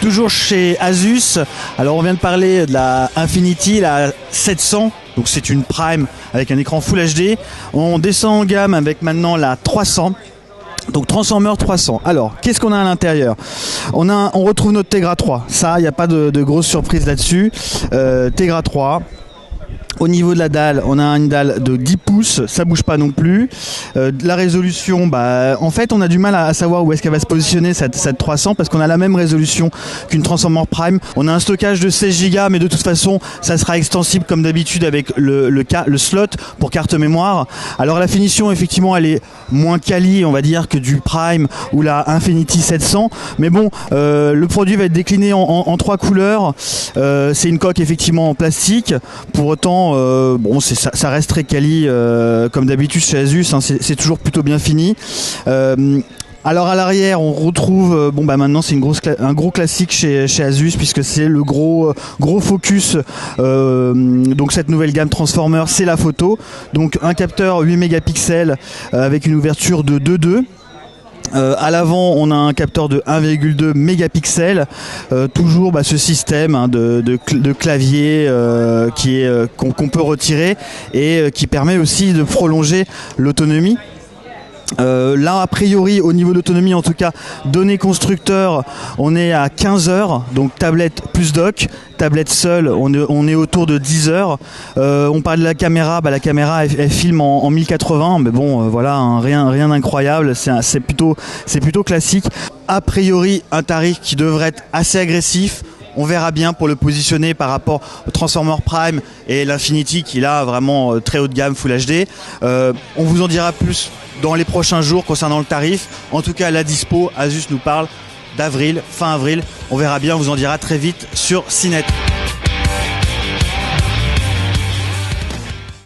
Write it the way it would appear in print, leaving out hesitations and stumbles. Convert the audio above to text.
toujours chez Asus. Alors on vient de parler de la Infinity, la 700. Donc c'est une Prime avec un écran Full HD. On descend en gamme avec maintenant la 300. Donc Transformer 300. Alors, qu'est-ce qu'on a à l'intérieur ? On retrouve notre Tegra 3. Ça, il n'y a pas de grosse surprise là-dessus. Tegra 3. Au niveau de la dalle, on a une dalle de 10 pouces, ça bouge pas non plus. La résolution, en fait, on a du mal à savoir où est-ce qu'elle va se positionner cette 300 parce qu'on a la même résolution qu'une Transformer Prime. On a un stockage de 16 Go, mais de toute façon, ça sera extensible comme d'habitude avec le slot pour carte mémoire. Alors la finition, effectivement, elle est moins quali, on va dire, que du Prime ou la Infinity 700. Mais bon, le produit va être décliné en 3 couleurs. C'est une coque effectivement en plastique. Pour autant, ça reste très quali comme d'habitude chez Asus, hein, c'est toujours plutôt bien fini. Alors à l'arrière on retrouve, maintenant c'est un gros classique chez Asus puisque c'est le gros focus, donc cette nouvelle gamme Transformer, c'est la photo. Donc un capteur 8 mégapixels avec une ouverture de 2.2. À l'avant on a un capteur de 1,2 mégapixels, toujours ce système de clavier qu'on peut retirer et qui permet aussi de prolonger l'autonomie. Là a priori au niveau d'autonomie, en tout cas données constructeur, on est à 15 heures, donc tablette plus dock. Tablette seule, on est autour de 10 heures. On parle de la caméra, la caméra elle filme en 1080, mais bon voilà, hein, rien d'incroyable, c'est plutôt classique. A priori un tarif qui devrait être assez agressif. On verra bien pour le positionner par rapport au Transformer Prime et l'Infinity qui est là vraiment très haut de gamme Full HD. On vous en dira plus dans les prochains jours concernant le tarif. En tout cas la dispo, Asus nous parle d'avril, fin avril. On verra bien, on vous en dira très vite sur CNET.